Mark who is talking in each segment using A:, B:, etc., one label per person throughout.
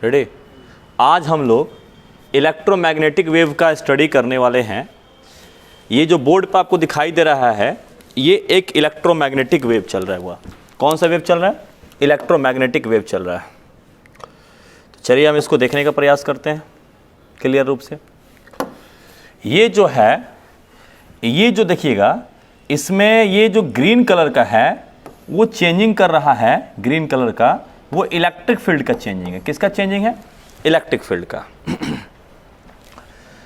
A: Ready. आज हम लोग इलेक्ट्रोमैग्नेटिक वेव का स्टडी करने वाले हैं। ये जो बोर्ड पर आपको दिखाई दे रहा है ये एक इलेक्ट्रोमैग्नेटिक वेव चल रहा है। हुआ कौन सा वेव चल रहा है? इलेक्ट्रोमैग्नेटिक वेव चल रहा है। तो चलिए हम इसको देखने का प्रयास करते हैं क्लियर रूप से। ये जो है, ये जो देखिएगा, इसमें ये जो ग्रीन कलर का है वो चेंजिंग कर रहा है। ग्रीन कलर का वो इलेक्ट्रिक फील्ड का चेंजिंग है। किसका चेंजिंग है? इलेक्ट्रिक फील्ड का।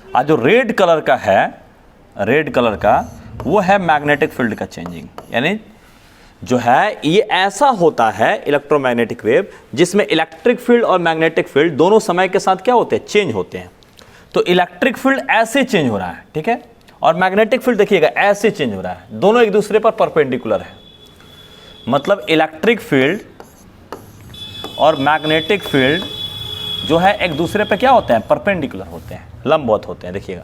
A: आज जो रेड कलर का है, रेड कलर का, वो है मैग्नेटिक फील्ड का चेंजिंग। यानी जो है ये ऐसा होता है इलेक्ट्रोमैग्नेटिक वेव जिसमें इलेक्ट्रिक फील्ड और मैग्नेटिक फील्ड दोनों समय के साथ क्या होते हैं? चेंज होते हैं। तो इलेक्ट्रिक फील्ड ऐसे चेंज हो रहा है, ठीक है, और मैग्नेटिक फील्ड देखिएगा ऐसे चेंज हो रहा है। दोनों एक दूसरे पर परपेंडिकुलर है। मतलब इलेक्ट्रिक फील्ड और मैग्नेटिक फील्ड जो है एक दूसरे पे क्या होते हैं? परपेंडिकुलर होते हैं, लंबवत होते हैं। देखिएगा,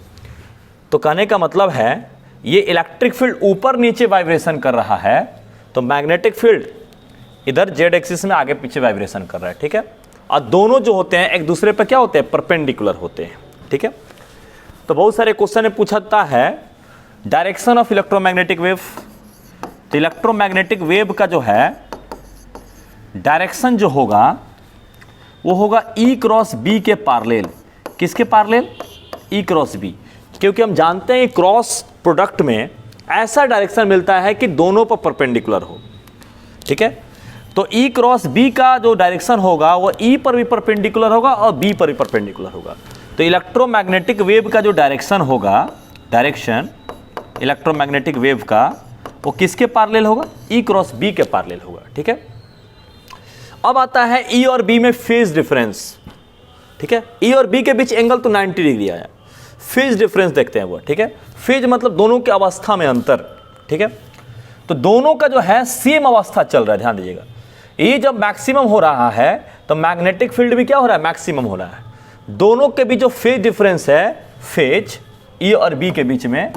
A: तो कहने का मतलब है ये इलेक्ट्रिक फील्ड ऊपर नीचे वाइब्रेशन कर रहा है, तो मैग्नेटिक फील्ड इधर जेड एक्सिस में आगे पीछे वाइब्रेशन कर रहा है, ठीक है। और दोनों जो होते हैं एक दूसरे पे क्या होते हैं? परपेंडिकुलर होते हैं, ठीक है। तो बहुत सारे क्वेश्चन में पूछता है डायरेक्शन ऑफ इलेक्ट्रोमैग्नेटिक वेव। तो इलेक्ट्रोमैग्नेटिक वेव का जो है डायरेक्शन जो होगा वो होगा ई क्रॉस बी के पैरेलल। किसके पैरेलल? ई क्रॉस बी। क्योंकि हम जानते हैं क्रॉस प्रोडक्ट में ऐसा डायरेक्शन मिलता है कि दोनों पर परपेंडिकुलर हो, ठीक है। तो ई क्रॉस बी का जो डायरेक्शन होगा वो ई पर भी परपेंडिकुलर होगा और बी पर भी परपेंडिकुलर होगा। तो इलेक्ट्रोमैग्नेटिक वेव का जो डायरेक्शन होगा, डायरेक्शन इलेक्ट्रोमैग्नेटिक वेव का, वो किसके पैरेलल होगा? ई क्रॉस बी के पैरेलल होगा, ठीक है। अब आता है ई और बी में फेज डिफरेंस, ठीक है। ई और बी के बीच एंगल तो 90 डिग्री आया। फेज डिफरेंस देखते हैं वो, ठीक है। फेज मतलब दोनों की अवस्था में अंतर, ठीक है। तो दोनों का जो है सेम अवस्था चल रहा है, ध्यान दीजिएगा। ये जब मैक्सिमम हो रहा है तो मैग्नेटिक फील्ड भी क्या हो रहा है? मैक्सिमम हो रहा है। दोनों के बीच जो फेज डिफरेंस है, फेज ई और बी के बीच में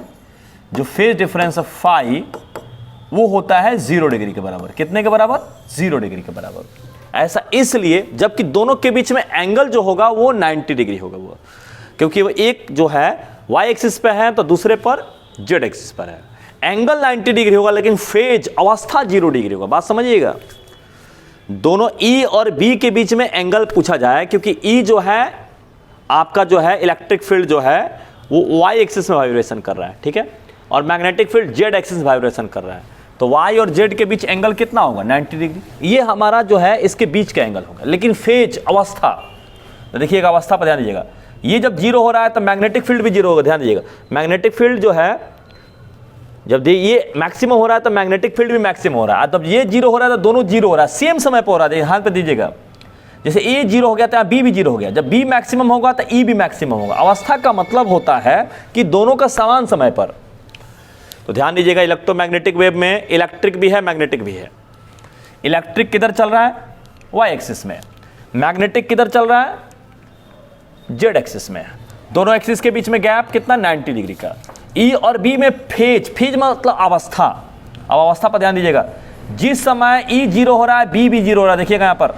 A: जो फेज डिफरेंस है फाई, वो होता है 0 डिग्री के बराबर। कितने के बराबर? 0 डिग्री के बराबर। ऐसा इसलिए जबकि दोनों के बीच में एंगल जो होगा वो 90 डिग्री होगा, वो क्योंकि वो एक जो है y एक्सिस पे है तो दूसरे पर z एक्सिस पर है। एंगल 90 डिग्री होगा लेकिन फेज अवस्था 0 डिग्री होगा। बात समझिएगा। दोनों E और B के बीच में एंगल पूछा जाए क्योंकि E जो है आपका जो है इलेक्ट्रिक फील्ड जो है वो y एक्सिस में वाइब्रेशन कर रहा है, ठीक है, और मैग्नेटिक फील्ड z एक्सिस में वाइब्रेशन कर रहा है। तो y और z के बीच एंगल कितना होगा? 90 डिग्री। ये हमारा जो है इसके बीच का एंगल होगा। लेकिन फेज अवस्था, तो देखिएगा अवस्था पर ध्यान दीजिएगा। ये जब 0 हो रहा है तो मैग्नेटिक फील्ड भी 0 होगा। ध्यान दीजिएगा, मैग्नेटिक फील्ड जो है जब ये मैक्सिमम हो रहा है तो मैग्नेटिक फील्ड भी मैक्सिमम हो रहा है। तब ये 0 हो रहा है तो दोनों 0 हो रहा है, सेम समय पर हो रहा है। ध्यान पे दीजिएगा, जैसे A 0 हो गया तो B भी 0 हो गया। जब B मैक्सिमम होगा तो E भी मैक्सिमम होगा। अवस्था का मतलब होता है कि दोनों का समान समय पर। तो ध्यान दीजिएगा, इलेक्ट्रोमैग्नेटिक वेव में इलेक्ट्रिक भी है मैग्नेटिक भी है। इलेक्ट्रिक किधर चल रहा है? y एक्सिस में। मैग्नेटिक किधर चल रहा है? z एक्सिस में। दोनों एक्सिस के बीच में गैप कितना? 90 डिग्री का। E और B में फेज, फेज मतलब अवस्था। अब अवस्था पर ध्यान दीजिएगा, जिस समय E 0 हो रहा है B भी 0 हो रहा है। देखिएगा यहाँ पर,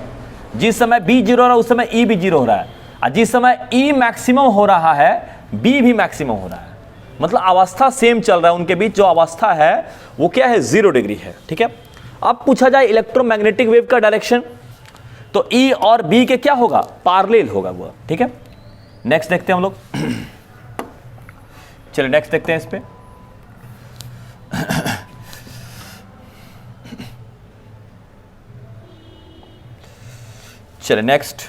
A: जिस समय B 0 हो रहा है उस समय E भी 0 हो रहा है, और जिस समय E मैक्सिमम हो रहा है B भी मैक्सिमम हो रहा है। मतलब अवस्था सेम चल रहा है उनके बीच। जो अवस्था है वो क्या है? 0 डिग्री है, ठीक है। अब पूछा जाए इलेक्ट्रोमैग्नेटिक वेव का डायरेक्शन, तो E और B के क्या होगा? पैरेलल होगा वो, ठीक है। नेक्स्ट देखते हैं हम लोग। चलिए नेक्स्ट देखते हैं इस पे। चलिए नेक्स्ट,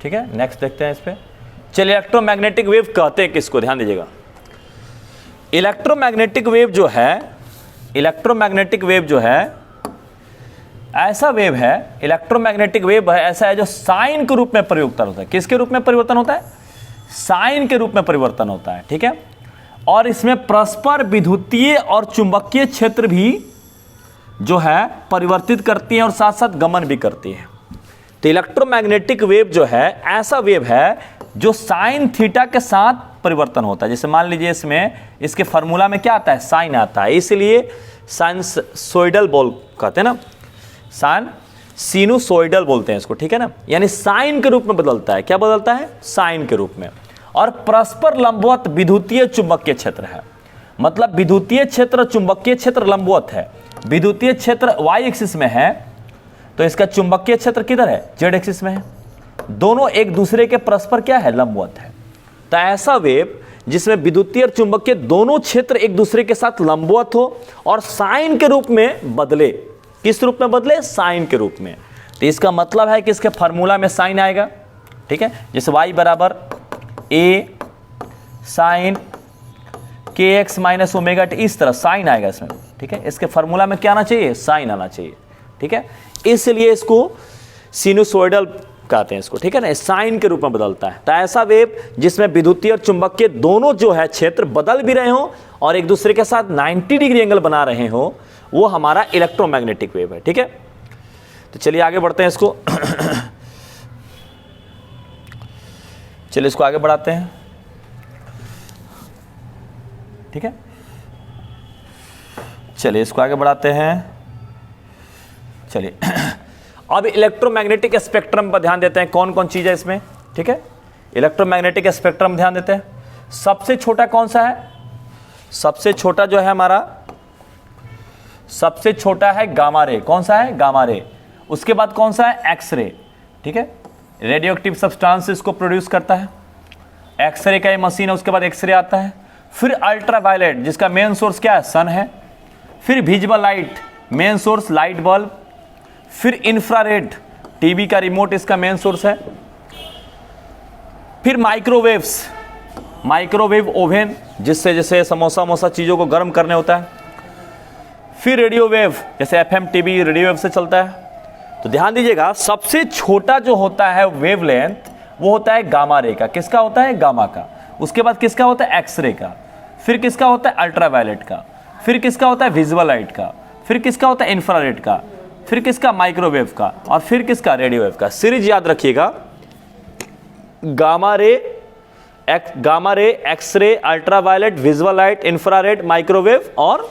A: ठीक है, नेक्स्ट देखते हैं इस पे। चलिए इलेक्ट्रोमैग्नेटिक वेव कहते हैं किसको? ध्यान दीजिएगा, इलेक्ट्रोमैग्नेटिक वेव जो है, इलेक्ट्रोमैग्नेटिक वेव जो है ऐसा वेव है, इलेक्ट्रोमैग्नेटिक वेव है ऐसा है जो साइन के रूप में परिवर्तन होता है। किसके रूप में परिवर्तन होता है? साइन के रूप में परिवर्तन होता है, ठीक है। और इसमें परस्पर विद्युतीय और चुंबकीय क्षेत्र भी जो है परिवर्तित करती है और साथ साथ गमन भी करती है। तो इलेक्ट्रोमैग्नेटिक वेव जो है ऐसा वेव है जो साइन थीटा के साथ परिवर्तन होता है। जैसे मान लीजिए इसमें इसके फार्मूला में क्या आता है? साइन आता है, इसलिए साइनसोइडल बोल कहते हैं ना, साइन सिनुसोइडल बोलते हैं इसको, ठीक है ना, यानी साइन के रूप में बदलता है। क्या बदलता है? साइन के रूप में। और परस्पर लंबवत विद्युतीय चुंबकीय क्षेत्र है, मतलब विद्युतीय क्षेत्र चुंबकीय क्षेत्र लंबवत है। विद्युतीय क्षेत्र y एक्सिस में है तो इसका चुंबकीय क्षेत्र किधर है? z एक्सिस में है। दोनों एक दूसरे के परस्पर क्या है? लंबवत है। तो ऐसा वेव जिसमें विद्युतीय और चुंबकीय दोनों क्षेत्र एक दूसरे के साथ लंबवत हो और साइन के रूप में बदले। किस रूप में बदले? साइन के रूप में। तो इसका मतलब है कि इसके फार्मूला में साइन आएगा, ठीक है, जैसे y बराबर a sine kx minus omega t, इस तरह साइन आएगा इसमें, ठीक है। इसके फार्मूला में क्या आना चाहिए? साइन आना चाहिए, ठीक है। इसलिए इसको सिनुसोइडल कहते हैं इसको, ठीक है ना, साइन के रूप में बदलता है। तो ऐसा वेव जिसमें विद्युतीय और चुंबकीय दोनों जो है क्षेत्र बदल भी रहे हो और एक दूसरे के साथ 90 डिग्री एंगल बना रहे हो, वो हमारा इलेक्ट्रोमैग्नेटिक वेव है, ठीक है। तो चलिए आगे बढ़ते हैं इसको चलिए इसको आगे बढ़ाते हैं, ठीक है। चलिए इसको आगे बढ़ाते हैं। चलिए अब इलेक्ट्रोमैग्नेटिक स्पेक्ट्रम पर ध्यान देते हैं, कौन कौन चीज है इसमें, ठीक है। इलेक्ट्रोमैग्नेटिक स्पेक्ट्रम ध्यान देते हैं। सबसे छोटा कौन सा है? सबसे छोटा जो है हमारा, सबसे छोटा है गामा रे। कौन सा है? Gamma ray. उसके बाद कौन सा है? एक्सरे, ठीक है। रेडियोएक्टिव सब्सटेंस इसको प्रोड्यूस करता है, एक्सरे का ये मशीन है। उसके बाद एक्सरे आता है, फिर अल्ट्रावायलेट जिसका मेन सोर्स क्या है? सन है, फिर visible light main source light bulb, फिर इंफ्रारेड टीवी का रिमोट इसका मेन सोर्स है, फिर माइक्रोवेव्स, माइक्रोवेव ओवन जिससे जैसे समोसा वमोसा चीज़ों को गर्म करने होता है, फिर रेडियो वेव जैसे एफएम टीवी रेडियो वेव से चलता है। तो ध्यान दीजिएगा, सबसे छोटा जो होता है वेवलेंथ वो होता है गामा रे का। किसका होता है? गामा का। उसके बाद किसका होता है? एक्सरे का। फिर किसका होता है? अल्ट्रावायलेट का। फिर किसका होता है? विजुअल लाइट का। फिर किसका होता है? इंफ्रारेड का। फिर किसका? माइक्रोवेव का। और फिर किसका? रेडियो वेव का। सीरीज याद रखिएगा, gamma ray, X ray, ultraviolet, visual light, infrared, microwave और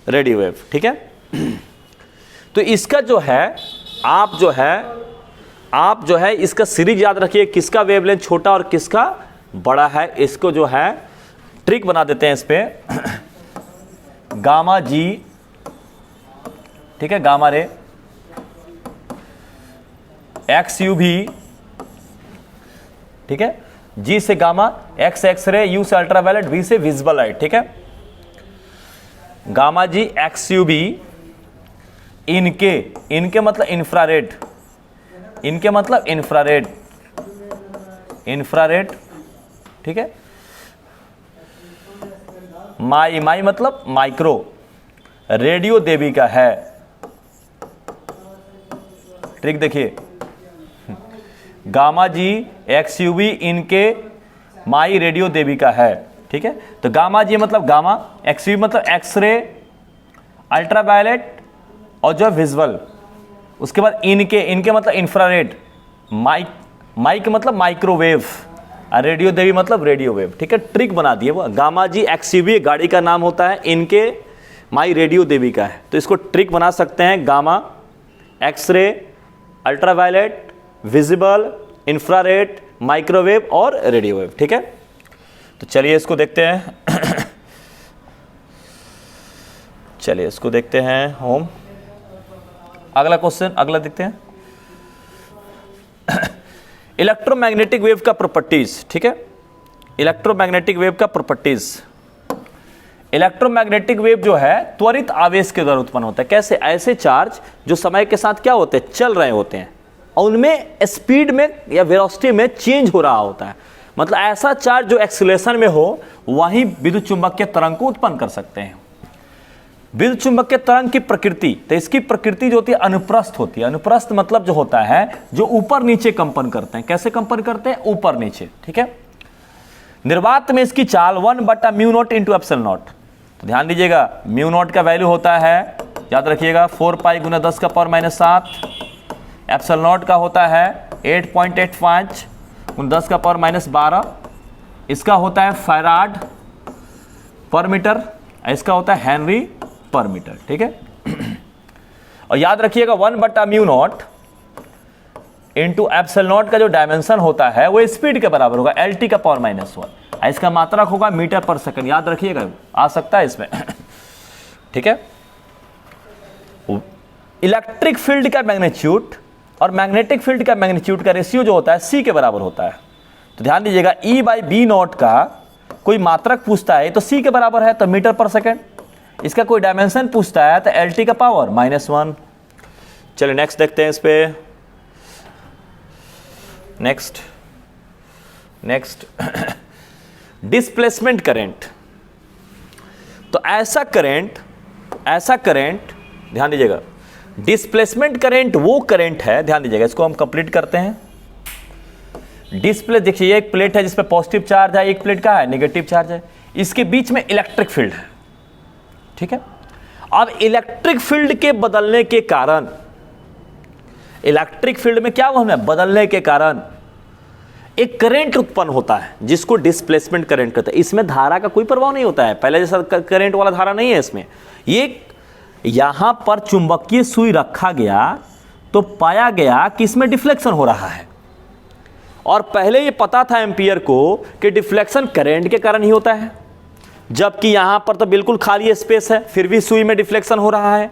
A: रेडियो वेव, ठीक है। तो इसका जो है आप जो है इसका सीरीज याद रखिए, किसका वेवलेंथ छोटा और किसका बड़ा है। इसको जो है ट्रिक बना देते हैं इस पे, गामा जी, ठीक है, गामा रे, एक्स यू भी, ठीक है, जी से गामा, एक्स एक्सरे, यू से अल्ट्रावायलेट, वी से विजिबल लाइट, ठीक है। Gamma G X U B, इनके मतलब इंफ्रारेड, इनके मतलब इंफ्रारेड, ठीक है। माई मतलब माइक्रो, रेडियो देवी का है। ट्रिक देखिए, गामा जी एक्स यूवी इनके माई रेडियो देवी का है, ठीक है। तो गामा जी मतलब गामा, एक्स यूवी मतलब एक्सरे, अल्ट्रावायलेट और जो विजुअल। उसके बाद इनके मतलब इंफ्रारेड, माइक मतलब माइक्रोवेव, और रेडियो देवी मतलब रेडियो वेव, ठीक है। ट्रिक बना दिए वो, गामा जी एक्सयूवी गाड़ी का नाम होता है, इनके माई रेडियो देवी का है। तो इसको ट्रिक बना सकते हैं, gamma, X ray, ultraviolet, visible, infrared, microwave और रेडियो वेव, ठीक है। तो चलिए इसको देखते हैं चलिए इसको देखते हैं होम। अगला क्वेश्चन, अगला देखते हैं इलेक्ट्रोमैग्नेटिक वेव का प्रॉपर्टीज, ठीक है। इलेक्ट्रोमैग्नेटिक वेव का प्रॉपर्टीज, इलेक्ट्रोमैग्नेटिक वेव जो है त्वरित आवेश के द्वारा उत्पन्न होता है। कैसे? ऐसे चार्ज जो समय के साथ क्या होते हैं? चल रहे होते हैं और उनमें स्पीड में या वेलोसिटी में चेंज हो रहा होता है। मतलब ऐसा चार्ज जो एक्सीलरेशन में हो वहीं विद्युत चुंबकीय तरंग को उत्पन्न कर सकते हैं। विद्युत चुंबकीय तरंग की प्रकृति, तो इसकी प्रकृति जो होती है अनुप्रस्थ होती है। अनुप्रस्थ मतलब जो होता है जो ऊपर नीचे कंपन करते हैं। कैसे कंपन करते हैं? ऊपर नीचे, ठीक है। निर्वात में इसकी चाल 1/μ0 इंटू एप्सिलॉन नॉट। तो ध्यान दीजिएगा, म्यू नॉट का वैल्यू होता है, याद रखिएगा, 4 पाई गुना 10 का पावर -7। एप्सिलॉन नॉट का होता है 8.85 गुना 10 का पावर -12। इसका होता है फैराड पर मीटर, इसका होता है हेनरी पर मीटर, ठीक है। और याद रखिएगा 1/μ0 इंटू एप्सिलॉन नॉट का जो डायमेंशन होता है वो स्पीड के बराबर होगा, LT का पावर -1। इसका मात्रक होगा मीटर पर सेकंड, याद रखिएगा, आ सकता है इसमें ठीक है। इलेक्ट्रिक फील्ड का मैग्नीट्यूड और मैग्नेटिक फील्ड का मैग्नीट्यूड का रेशियो जो होता है C के बराबर होता है। तो ध्यान दीजिएगा E/B0 का कोई मात्रक पूछता है तो C के बराबर है, तो मीटर पर सेकंड। इसका कोई डायमेंशन पूछता है तो LT का पावर -1। चलिए नेक्स्ट देखते हैं इस पे। Next displacement current. तो ऐसा करंट ध्यान दीजिएगा, डिस्प्लेसमेंट करंट वो करंट है, ध्यान दीजिएगा, इसको हम कंप्लीट करते हैं। डिस्प्ले देखिए, ये एक प्लेट है जिसपे पॉजिटिव चार्ज है, एक प्लेट का है नेगेटिव चार्ज है, इसके बीच में इलेक्ट्रिक फील्ड है, ठीक है। अब इलेक्ट्रिक फील्ड के बदलने के कारण, इलेक्ट्रिक फील्ड में क्या हुआ है, बदलने के कारण एक करंट उत्पन्न होता है जिसको डिस्प्लेसमेंट करंट कहते हैं। इसमें धारा का कोई प्रभाव नहीं होता है, पहले जैसा करंट वाला धारा नहीं है इसमें। ये यहां पर चुंबकीय सुई रखा गया तो पाया गया कि इसमें डिफ्लेक्शन हो रहा है, और पहले ये पता था एम्पियर को कि डिफ्लेक्शन करंट के कारण ही होता है, जबकि यहां पर तो बिल्कुल खाली स्पेस है, फिर भी सुई में डिफ्लेक्शन हो रहा है।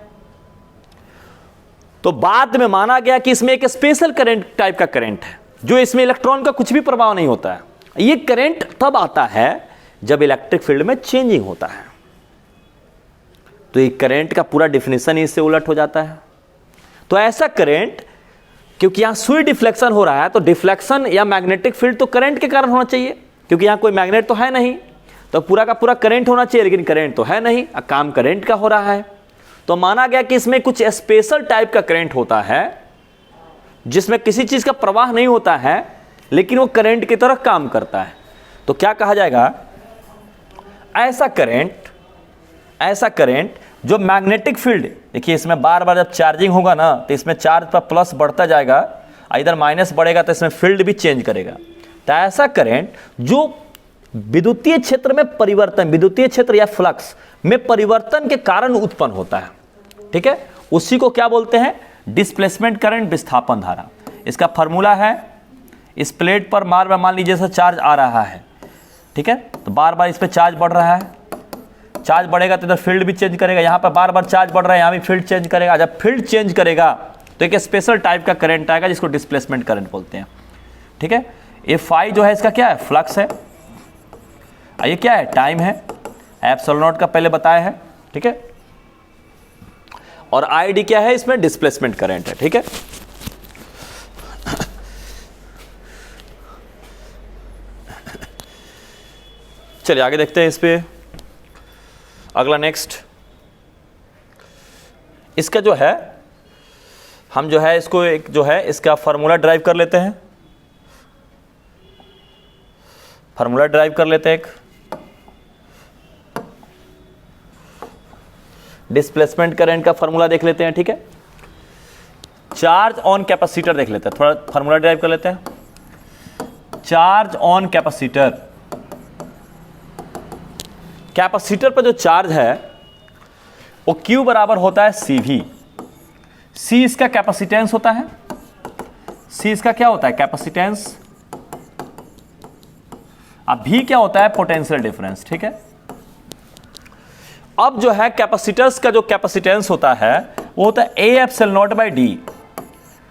A: तो बाद में माना गया कि इसमें एक स्पेशल करंट टाइप का करंट है, जो इसमें इलेक्ट्रॉन का कुछ भी प्रभाव नहीं होता है। ये करंट तब आता है जब इलेक्ट्रिक फील्ड में चेंजिंग होता है, तो ये करंट का पूरा डिफिनेशन ही इससे उलट हो जाता है। तो ऐसा करंट, क्योंकि यहां सुई डिफ्लेक्शन हो रहा है, तो डिफ्लेक्शन या मैग्नेटिक फील्ड तो करंट के कारण होना चाहिए, क्योंकि यहां कोई मैग्नेट तो है नहीं, तो पूरा का पूरा करंट होना चाहिए, लेकिन करंट तो है नहीं, काम करंट का हो रहा है। तो माना गया कि इसमें कुछ स्पेशल टाइप का करंट होता है जिसमें किसी चीज का प्रवाह नहीं होता है, लेकिन वो करंट की तरह काम करता है। तो क्या कहा जाएगा, ऐसा करंट जो मैग्नेटिक फील्ड, देखिए इसमें बार बार जब चार्जिंग होगा ना, तो इसमें चार्ज पर प्लस बढ़ता जाएगा, इधर माइनस बढ़ेगा, तो इसमें फील्ड भी चेंज करेगा। तो ऐसा करंट जो विद्युतीय क्षेत्र में परिवर्तन, विद्युतीय क्षेत्र या फ्लक्स में परिवर्तन के कारण उत्पन्न होता है, ठीक है, उसी को क्या बोलते हैं, डिस्प्लेसमेंट करंट, विस्थापन धारा। इसका फॉर्मूला है, इस प्लेट पर बार बार मान लीजिए चार्ज आ रहा है, ठीक है, तो बार बार इस पर चार्ज बढ़ रहा है, चार्ज बढ़ेगा तो इधर फील्ड भी चेंज करेगा, यहाँ पर बार बार चार्ज बढ़ रहा है, यहाँ भी फील्ड चेंज करेगा। जब फील्ड चेंज करेगा तो एक स्पेशल टाइप का करंट आएगा जिसको डिस्प्लेसमेंट करंट बोलते हैं, ठीक है। ये फाई जो है इसका क्या है, फ्लक्स है, ये क्या है, टाइम है, एप्सिलॉन नॉट का पहले बताया है, ठीक है, और ID क्या है, इसमें डिस्प्लेसमेंट करंट है, ठीक है। चलिए आगे देखते हैं इस पे अगला नेक्स्ट। इसका जो है, हम जो है इसको एक जो है इसका फार्मूला ड्राइव कर लेते हैं, फार्मूला ड्राइव कर लेते हैं। एक डिस्प्लेसमेंट करंट का फार्मूला देख लेते हैं, ठीक है। चार्ज ऑन कैपेसिटर देख लेते हैं, थोड़ा फार्मूला ड्राइव कर लेते हैं। चार्ज ऑन कैपेसिटर, कैपेसिटर पर जो चार्ज है वो Q बराबर होता है CV। C इसका कैपेसिटेंस होता है, C इसका क्या होता है, कैपेसिटेंस। अब V क्या होता है, पोटेंशियल डिफरेंस, ठीक है। अब जो है कैपेसिटर्स का जो कैपेसिटेंस होता है वो होता है A epsilon not by D।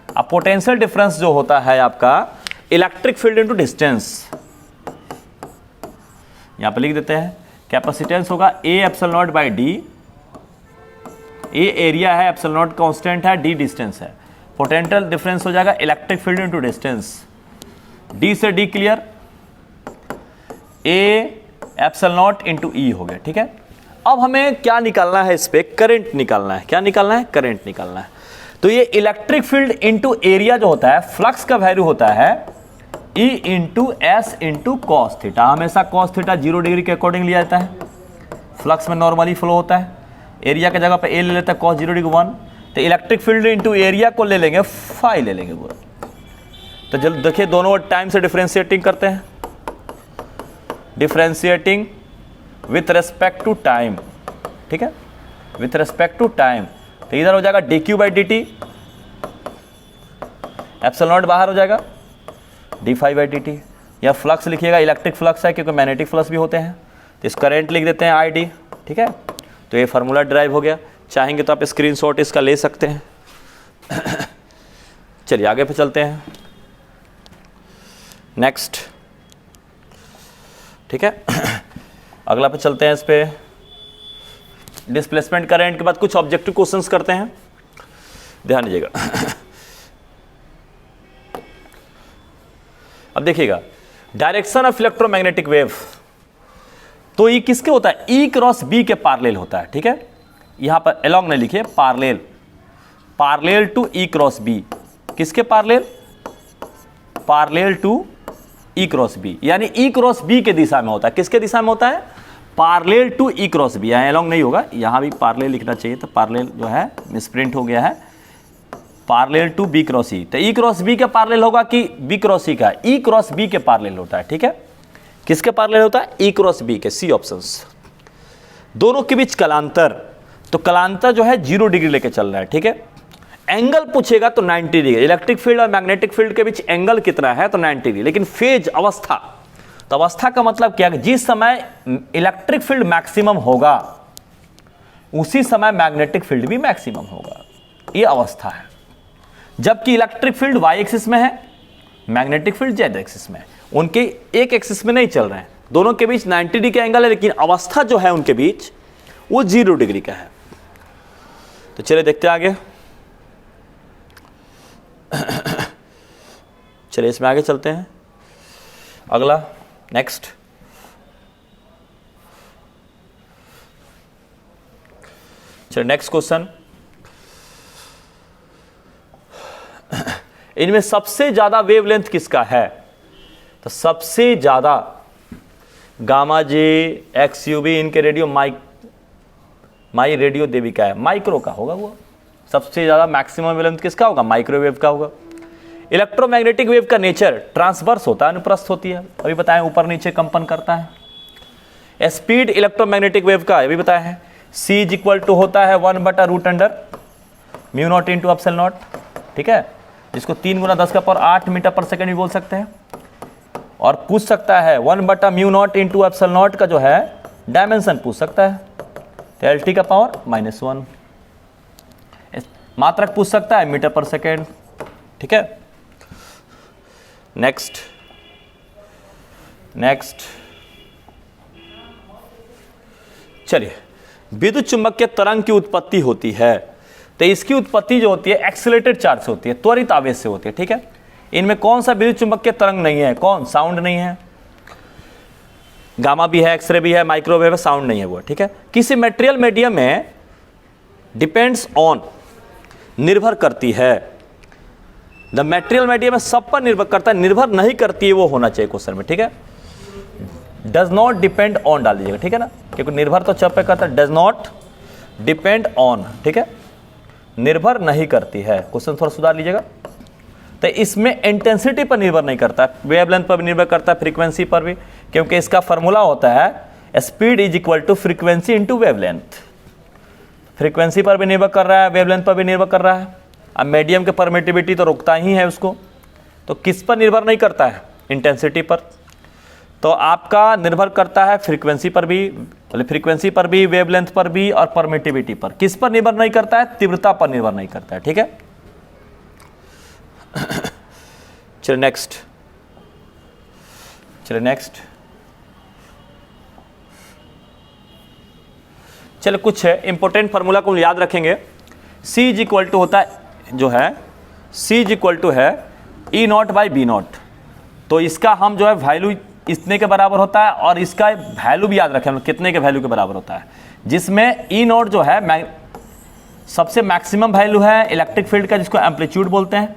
A: अब पोटेंशियल डिफरेंस जो होता है आपका इलेक्ट्रिक फील्ड इनटू डिस्टेंस, यहां पे लिख देते हैं, कैपेसिटेंस होगा A epsilon not by D। A area है, एप्सिलॉन नॉट कांस्टेंट है, D डिस्टेंस है। पोटेंशियल डिफरेंस हो जाएगा electric field into distance, D से D clear, A epsilon not into E हो गया, ठीक है। अब हमें क्या निकालना है, इस पे करंट निकालना है। क्या निकालना है, करंट निकालना है। तो ये इलेक्ट्रिक फील्ड इनटू एरिया जो होता है, फ्लक्स का वैल्यू होता है E into S into cos theta. हमेशा कॉस थीटा 0 डिग्री के अकॉर्डिंग लिया जाता है, फ्लक्स में नॉर्मली फ्लो होता है। एरिया की जगह पे ए ले लेता है, कॉस 0 डिग्री 1, तो इलेक्ट्रिक फील्ड इंटू एरिया को ले लेंगे, फाई ले लेंगे पूरा। तो जल्द देखिए दोनों टाइम से डिफ्रेंशिएटिंग करते हैं, differentiating with respect to time, ठीक है, विथ रेस्पेक्ट टू टाइम। तो इधर हो जाएगा d q by d t, epsilon nought बाहर हो जाएगा d phi by d t. या फ्लक्स लिखिएगा, इलेक्ट्रिक फ्लक्स है क्योंकि मैग्नेटिक फ्लक्स भी होते हैं, तो इस करंट लिख देते हैं आई डी, ठीक है। तो ये फार्मूला ड्राइव हो गया। चाहेंगे तो आप स्क्रीनशॉट इसका ले सकते हैं। चलिए आगे पे चलते हैं, नेक्स्ट, ठीक है। अगला पे चलते हैं, इस पे डिस्प्लेसमेंट करंट के बाद कुछ ऑब्जेक्टिव क्वेश्चंस करते हैं, ध्यान दीजिएगा। अब देखिएगा, डायरेक्शन ऑफ इलेक्ट्रोमैग्नेटिक वेव, तो ये किसके होता है, ई क्रॉस बी के पार्लेल होता है, ठीक है। यहां पर अलोंग नहीं लिखिए, पार्लेल, पार्लेल टू ई क्रॉस बी, किसके पार्लेल, पार्लेल टू ई क्रॉस बी, यानी ई क्रॉस बी के दिशा में होता है। किसके दिशा में होता है, पार्लेल टू ई क्रॉस बी, यहां अलोंग नहीं होगा, यहां भी पार्लेल लिखना चाहिए, तो पार्लेल जो है मिसप्रिंट हो गया है, पार्लेल टू बी क्रॉस ई। तो ई क्रॉस बी के पार्लेल होगा कि बी क्रॉस ई का, ई क्रॉस बी के पार्लेल होता है, ठीक है। किसके पार्लेल होता है, ई क्रॉस बी के, सी ऑप्शंस। दोनों के बीच कलांतर, तो कलांतर जो है 0 डिग्री लेके चल रहा है, ठीक है। एंगल पूछेगा तो 90 डिग्री, इलेक्ट्रिक फील्ड और मैग्नेटिक फील्ड के बीच एंगल कितना है, तो 90 डिग्री। लेकिन फेज, अवस्था, तो अवस्था का मतलब क्या है, जिस समय इलेक्ट्रिक फील्ड मैक्सिमम होगा उसी समय मैग्नेटिक फील्ड भी मैक्सिमम होगा, ये अवस्था है। जबकि इलेक्ट्रिक फील्ड वाई एक्सिस में है, मैग्नेटिक फील्ड जेड एक्सिस में है, उनके एक एक्सिस में नहीं चल रहे हैं, दोनों के बीच 90 डिग्री का एंगल है, लेकिन अवस्था जो है उनके बीच वो 0 डिग्री का है। तो चलिए देखते हैं आगे। चलिए इसमें आगे चलते हैं, अगला, नेक्स्ट। चलिए नेक्स्ट क्वेश्चन, इनमें सबसे ज्यादा वेवलेंथ किसका है, तो सबसे ज्यादा गामा जे, एक्स यूवी, इनके रेडियो माई रेडियो देवी का है, माइक्रो का होगा वो। सबसे ज्यादा मैक्सिमम वेवलेंथ किसका होगा, माइक्रोवेव का होगा। इलेक्ट्रोमैग्नेटिक वेव का नेचर ट्रांसवर्स होता है, अनुप्रस्थ होती है, अभी बताएं, ऊपर नीचे कंपन करता है। स्पीड इलेक्ट्रोमैग्नेटिक वेव का अभी बताया है, सी इज इक्वल टू होता है 1/√म्यू नॉट इंटू एप्सिलॉन नॉट, ठीक है, जिसको 3 × 10⁸ मीटर पर सेकेंड भी बोल सकते हैं। और पूछ सकता है 1/म्यू नॉट इंटू एप्सिलॉन नॉट का जो है डायमेंशन पूछ सकता है, तो LT का पावर -1। मात्रक पूछ सकता है मीटर पर सेकेंड, ठीक है। नेक्स्ट, चलिए, विद्युत चुंबकीय तरंग की उत्पत्ति होती है, तो इसकी उत्पत्ति जो होती है एक्सीलरेटेड चार्ज से होती है, त्वरित आवेश से होती है, ठीक है। इनमें कौन सा विद्युत चुंबकीय तरंग नहीं है, कौन, साउंड नहीं है, गामा भी है, एक्सरे भी है, माइक्रोवेव है, साउंड नहीं है वो, ठीक है। किसी मटेरियल मीडियम में डिपेंड्स ऑन, निर्भर करती है, द मटेरियल मीडियम में सब पर निर्भर करता है, निर्भर नहीं करती है वो होना चाहिए क्वेश्चन में, ठीक है। डज नॉट डिपेंड ऑन डाल दीजिएगा, ठीक है ना, क्योंकि निर्भर तो चप पे करता है, डज नॉट डिपेंड ऑन, ठीक है, निर्भर नहीं करती है। क्वेश्चन थोड़ा सुधार लीजिएगा। तो इसमें इंटेंसिटी पर निर्भर नहीं करता है, वेवलेंथ पर भी निर्भर करता है, फ्रीक्वेंसी पर भी, क्योंकि इसका फॉर्मूला होता है speed is equal to frequency into wavelength. Frequency पर भी निर्भर कर रहा है, वेवलेंथ पर भी निर्भर कर रहा है। अब मीडियम के परमिटिविटी तो रोकता ही है उसको, तो किस पर निर्भर नहीं करता है, इंटेंसिटी पर। तो आपका निर्भर करता है फ्रीक्वेंसी पर भी, वेवलेंथ पर भी और परमिटिविटी पर। किस पर निर्भर नहीं करता है, तीव्रता पर निर्भर नहीं करता है, ठीक है। चलिए नेक्स्ट, चलिए कुछ है इंपॉर्टेंट फार्मूला को याद रखेंगे। C इज इक्वल टू होता है जो है, C इज इक्वल टू है E0/B0। तो इसका हम जो है वैल्यू इतने के बराबर होता है, और इसका वैल्यू भी याद रखें कितने के वैल्यू के बराबर होता है, जिसमें E0 जो है सबसे मैक्सिमम वैल्यू है इलेक्ट्रिक फील्ड का, जिसको एम्पलीट्यूड बोलते हैं।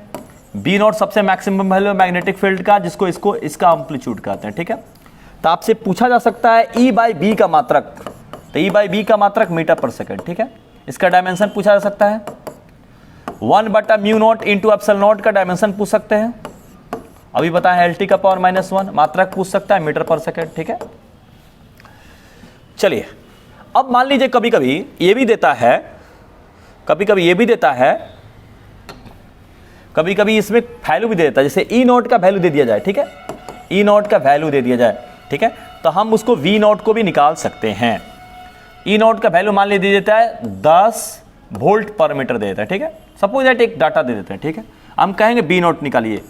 A: B0 सबसे मैक्सिमम वैल्यू है मैग्नेटिक फील्ड का, जिसको इसका एम्पलीट्यूड कहते हैं, ठीक है। तो आपसे पूछा जा सकता है E/B का मात्रक, तो E/B का मात्रक मीटर पर सेकेंड, ठीक है। इसका डायमेंशन पूछा जा सकता है, 1/म्यू नॉट इंटू एप्सिलॉन नॉट का डायमेंशन पूछ सकते हैं, अभी बताया LT का पावर -1। मात्रक पूछ सकता है मीटर पर सेकेंड, ठीक है। चलिए अब मान लीजिए कभी कभी ये भी देता है कभी कभी ये भी देता है, कभी कभी इसमें वैल्यू भी दे देता है, जैसे ई नॉट का वैल्यू दे दिया जाए, ठीक है, ई नॉट का वैल्यू दे दिया जाए, ठीक है, तो हम उसको वी नॉट को भी निकाल सकते हैं। ई नॉट का वैल्यू मान लीजिए देता है 10 वोल्ट पर मीटर दे देता है, ठीक है, सपोज दैट एक डाटा दे देते हैं, ठीक है, हम कहेंगे बी नॉट निकालिए,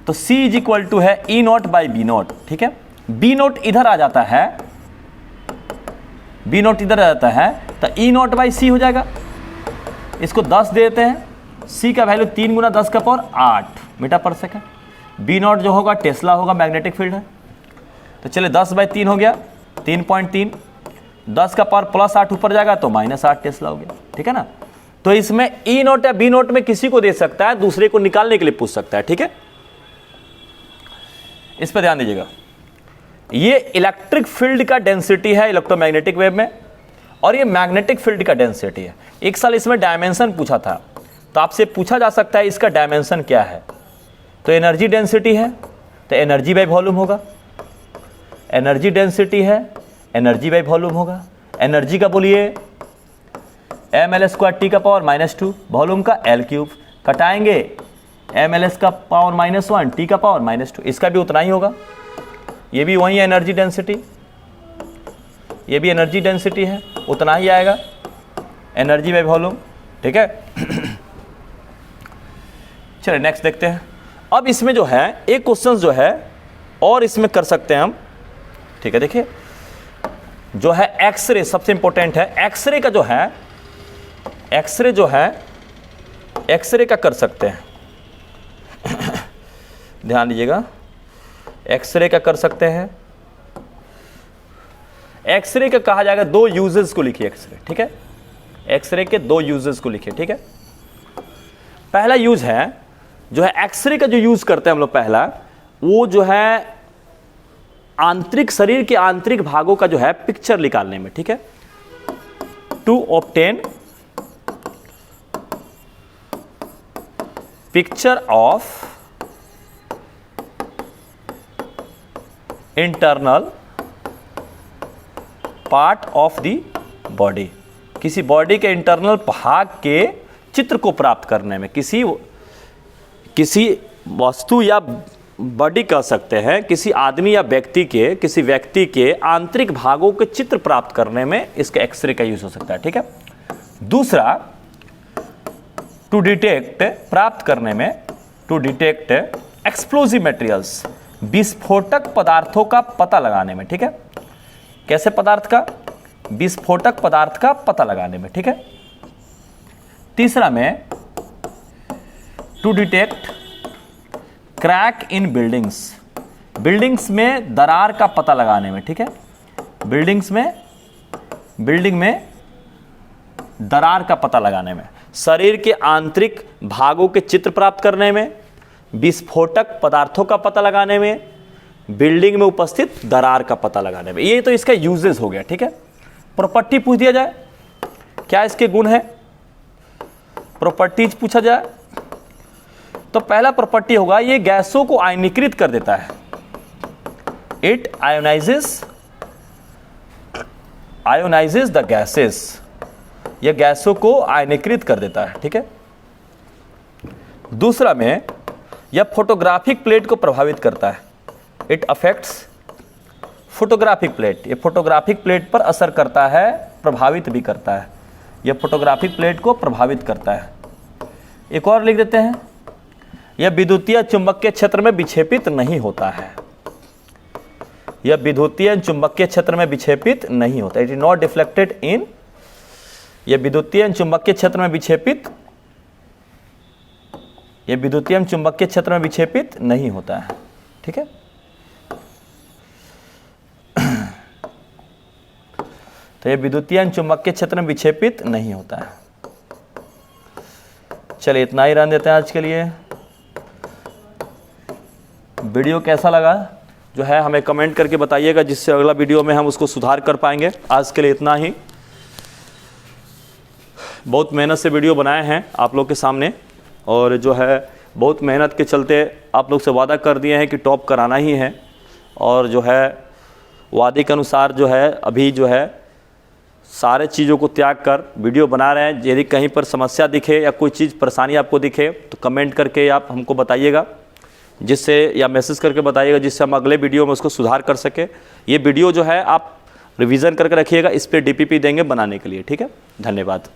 A: तो C इज इक्वल टू है ई नॉट बाई बी नॉट, ठीक है, बी नॉट इधर आ जाता है, बी नॉट इधर आ जाता है, तो ई नॉट बाई सी हो जाएगा, इसको 10 दे देते हैं, C का वैल्यू 3 गुना 10 का पावर 8 मीटर पर सेकेंड, बी नॉट जो होगा टेस्ला होगा, मैग्नेटिक फील्ड है, तो चलिए 10/3 हो गया 3.3, 10 का पावर प्लस 8 ऊपर जाएगा तो -8 टेस्ला हो गया, ठीक है ना। तो इसमें ई नॉट या बी नॉट में किसी को दे सकता है, दूसरे को निकालने के लिए पूछ सकता है, ठीक है, इस पर ध्यान दीजिएगा। ये इलेक्ट्रिक फील्ड का डेंसिटी है इलेक्ट्रोमैग्नेटिक वेव में, और ये मैग्नेटिक फील्ड का डेंसिटी है। एक साल इसमें डायमेंशन पूछा था, तो आपसे पूछा जा सकता है इसका डायमेंशन क्या है, तो एनर्जी डेंसिटी है तो एनर्जी बाई वॉल्यूम होगा, एनर्जी डेंसिटी है एनर्जी बाई वॉल्यूम होगा, एनर्जी का बोलिए ml² t का पावर -2, वॉल्यूम का L3, कटाएंगे mls का पावर -1 t का पावर -2, इसका भी उतना ही होगा, ये भी वही है एनर्जी डेंसिटी, ये भी एनर्जी डेंसिटी है, उतना ही आएगा एनर्जी बाई वॉल्यूम, ठीक है। चलिए नेक्स्ट देखते हैं। अब इसमें जो है एक क्वेश्चन जो है और इसमें कर सकते हैं हम, ठीक है, देखिए जो है एक्सरे सबसे इंपॉर्टेंट है, एक्सरे का जो है, एक्सरे जो है, एक्सरे का कर सकते हैं ध्यान दीजिएगा, एक्सरे का कर सकते हैं। एक्सरे का कहा जाएगा, दो यूजेस को लिखिए एक्सरे, ठीक है, एक्सरे के दो यूजेस को लिखिए, ठीक है। पहला यूज है जो है एक्सरे का जो यूज करते हैं हम लोग, पहला वो जो है आंतरिक, शरीर के आंतरिक भागों का जो है पिक्चर निकालने में, ठीक है, to obtain picture of internal part of the body, किसी बॉडी के इंटरनल भाग के चित्र को प्राप्त करने में, किसी वस्तु या बॉडी कह सकते हैं, किसी आदमी या व्यक्ति के, किसी व्यक्ति के आंतरिक भागों के चित्र प्राप्त करने में इसके एक्सरे का यूज हो सकता है, ठीक है। दूसरा टू डिटेक्ट, प्राप्त करने में, टू डिटेक्ट एक्सप्लोजिव मटेरियल्स, विस्फोटक पदार्थों का पता लगाने में, ठीक है, कैसे पदार्थ का, विस्फोटक पदार्थ का पता लगाने में, ठीक है। तीसरा में to detect crack in buildings, buildings में दरार का पता लगाने में, ठीक है, बिल्डिंग में दरार का पता लगाने में, शरीर के आंतरिक भागों के चित्र प्राप्त करने में, विस्फोटक पदार्थों का पता लगाने में, बिल्डिंग में उपस्थित दरार का पता लगाने में। ये तो इसका यूजेस हो गया, ठीक है। प्रॉपर्टी पूछ दिया जाए, क्या इसके गुण है, प्रॉपर्टीज पूछा जाए तो पहला प्रॉपर्टी होगा ये गैसों को आयनीकृत कर देता है, इट आयोनाइजेस द गैसेस, यह गैसों को आयनीकृत कर देता है, ठीक है। दूसरा में यह फोटोग्राफिक प्लेट को प्रभावित करता है, इट अफेक्ट्स फोटोग्राफिक प्लेट, ये फोटोग्राफिक प्लेट पर असर करता है, प्रभावित भी करता है, यह फोटोग्राफिक प्लेट को प्रभावित करता है। एक और लिख देते हैं, यह विद्युतीय चुंबकीय क्षेत्र में विक्षेपित नहीं होता है, यह विद्युतीय चुंबकीय क्षेत्र में विक्षेपित नहीं होता, इट इज नॉट डिफ्लेक्टेड इन, यह विद्युतीय चुंबकीय क्षेत्र में विक्षेपित, यह विद्युतीय चुंबकीय क्षेत्र में विक्षेपित नहीं होता है, ठीक है। तो यह विद्युतीय चुंबकीय क्षेत्र में विक्षेपित नहीं होता है। चलिए इतना ही रहने देते हैं आज के लिए। वीडियो कैसा लगा जो है हमें कमेंट करके बताइएगा, जिससे अगला वीडियो में हम उसको सुधार कर पाएंगे। आज के लिए इतना ही। बहुत मेहनत से वीडियो बनाए हैं आप लोग के सामने, और जो है बहुत मेहनत के चलते आप लोग से वादा कर दिए हैं कि टॉप कराना ही है, और जो है वादे के अनुसार जो है अभी जो है सारे चीज़ों को त्याग कर वीडियो बना रहे हैं। यदि कहीं पर समस्या दिखे या कोई चीज़ परेशानी आपको दिखे तो कमेंट करके आप हमको बताइएगा, जिससे या मैसेज करके बताइएगा, जिससे हम अगले वीडियो में उसको सुधार कर सके। ये वीडियो जो है आप रिवीजन करके रखिएगा, इस पर DPP देंगे बनाने के लिए। ठीक है, धन्यवाद।